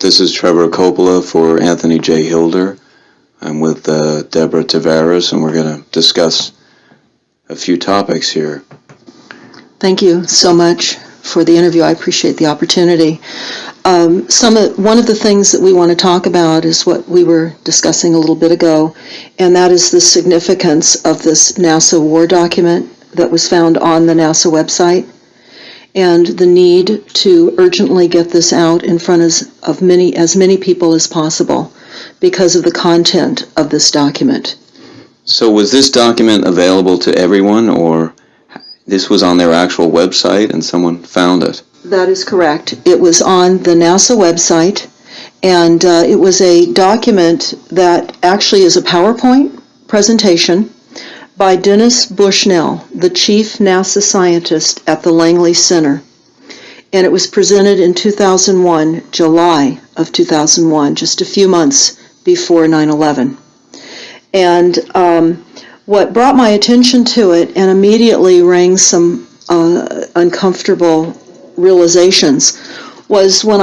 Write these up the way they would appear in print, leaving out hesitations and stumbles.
This is Trevor Coppola for Anthony J. Hilder. I'm with Deborah Tavares, and we're going to discuss a few topics here. Thank you so much for the interview. I appreciate the opportunity. One of the things that we want to talk about is what we were discussing a little bit ago, and that is the significance of this NASA war document that was found on the NASA website, and the need to urgently get this out in front of as many people as possible because of the content of this document. So was this document available to everyone, or this was on their actual website and someone found it? That is correct. It was on the NASA website, and it was a document that actually is a PowerPoint presentation by Dennis Bushnell, the chief NASA scientist at the Langley Center. And it was presented in 2001, July of 2001, just a few months before 9/11. And what brought my attention to it and immediately rang some uncomfortable realizations was when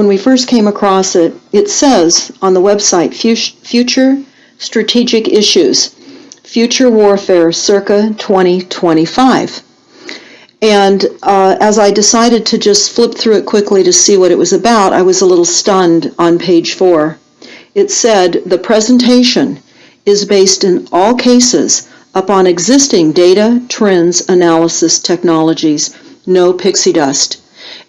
we first came across it. It says on the website, future strategic issues, future warfare circa 2025. And as I decided to just flip through it quickly to see what it was about, I was a little stunned on page 4. It said, the presentation is based in all cases upon existing data, trends, analysis, technologies, no pixie dust.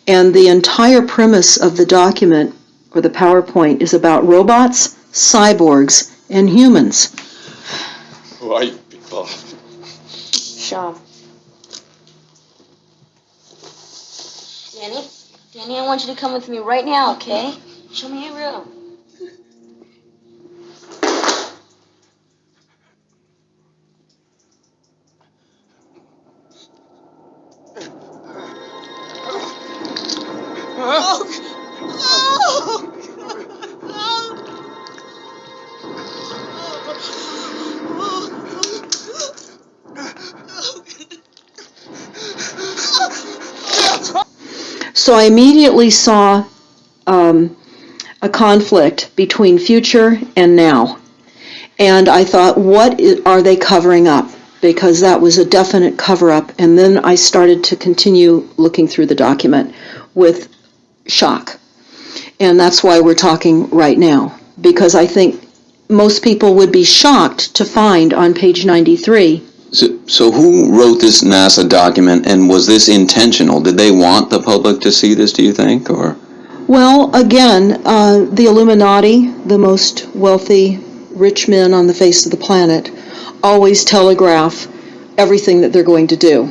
And the entire premise of the document, or the PowerPoint, is about robots, cyborgs, and humans. Who are you people? Sean. Danny, I want you to come with me right now, okay? Show me your room. So I immediately saw a conflict between future and now. And I thought, what are they covering up? Because that was a definite cover-up. And then I started to continue looking through the document with shock. And that's why we're talking right now. Because I think most people would be shocked to find on page 93. So who wrote this NASA document, and was this intentional? Did they want the public to see this, do you think, or? Well, again, the Illuminati, the most wealthy, rich men on the face of the planet, always telegraph everything that they're going to do.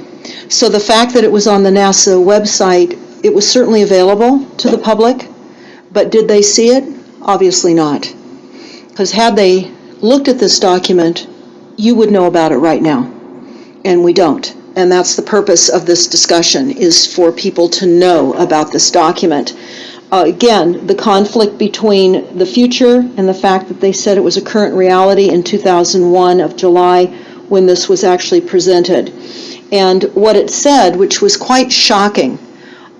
So the fact that it was on the NASA website, it was certainly available to the public, but did they see it? Obviously not. Because had they looked at this document, you would know about it right now, and we don't. And that's the purpose of this discussion, is for people to know about this document. Again, the conflict between the future and the fact that they said it was a current reality in 2001 of July when this was actually presented. And what it said, which was quite shocking,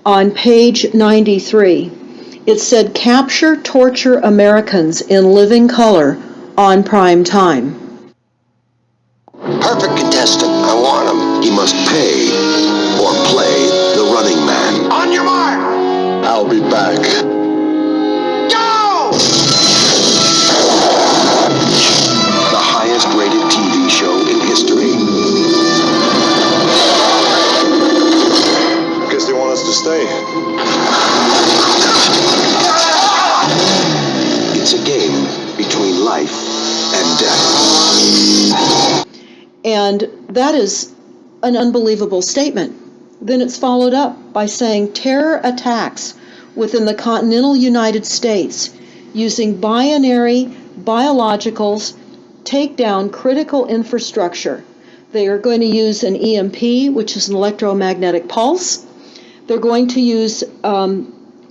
on page 93, it said, capture, torture Americans in living color on prime time. Perfect contestant. I want him. He must pay or play the running man. On your mark! I'll be back. Go! The highest rated TV show in history. Guess they want us to stay. It's a game between life and death. And that is an unbelievable statement. Then it's followed up by saying terror attacks within the continental United States using binary biologicals take down critical infrastructure. They are going to use an EMP, which is an electromagnetic pulse. They're going to use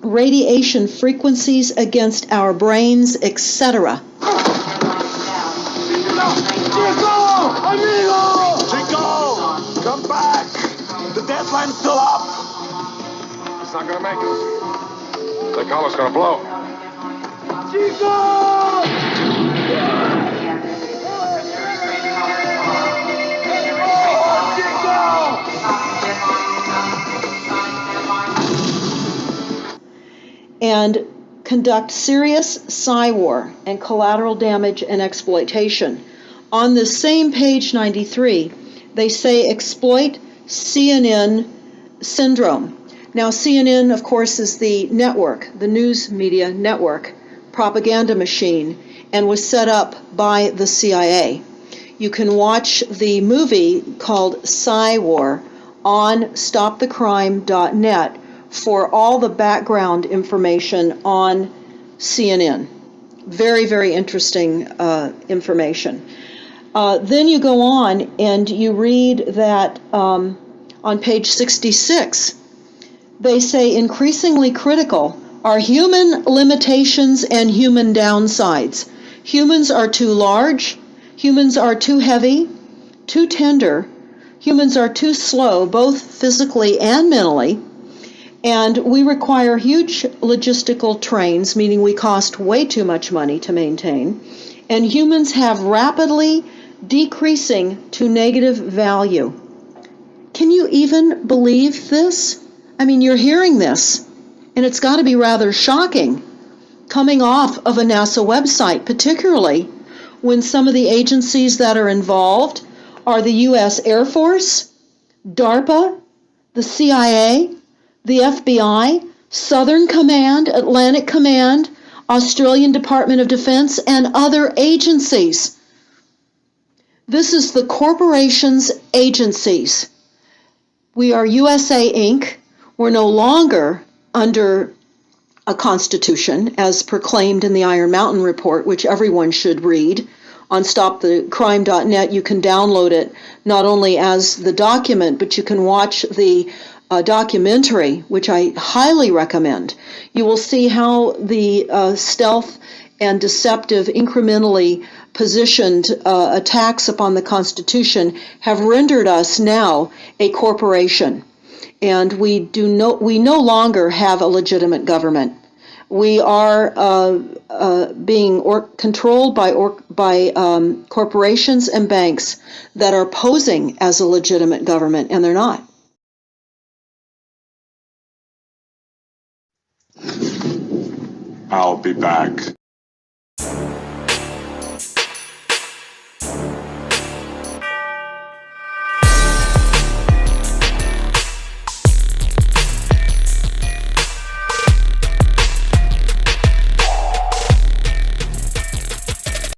radiation frequencies against our brains, etc. Chico! Come back! The deadline's still up! It's not gonna make it. The collar's gonna blow. And conduct serious war and collateral damage and exploitation. On the same page 93, they say exploit CNN syndrome. Now, CNN, of course, is the network, the news media network, propaganda machine, and was set up by the CIA. You can watch the movie called War on stopthecrime.net for all the background information on CNN. Very, very interesting information. Then you go on and you read that on page 66, they say increasingly critical are human limitations and human downsides. Humans are too large, humans are too heavy, too tender, humans are too slow, both physically and mentally, and we require huge logistical trains, meaning we cost way too much money to maintain, and humans have rapidly decreasing to negative value. Can you even believe this? I mean, you're hearing this, and it's got to be rather shocking coming off of a NASA website, particularly when some of the agencies that are involved are the U.S. Air Force, DARPA, the CIA, the FBI, Southern Command, Atlantic Command, Australian Department of Defense, and other agencies. This is the corporation's agencies. We are USA Inc. We're no longer under a constitution as proclaimed in the Iron Mountain Report, which everyone should read. On stopthecrime.net, you can download it not only as the document, but you can watch the documentary, which I highly recommend. You will see how the stealth and deceptive, incrementally positioned attacks upon the Constitution have rendered us now a corporation, and we no longer have a legitimate government. We are being controlled by corporations and banks that are posing as a legitimate government, and they're not. I'll be back.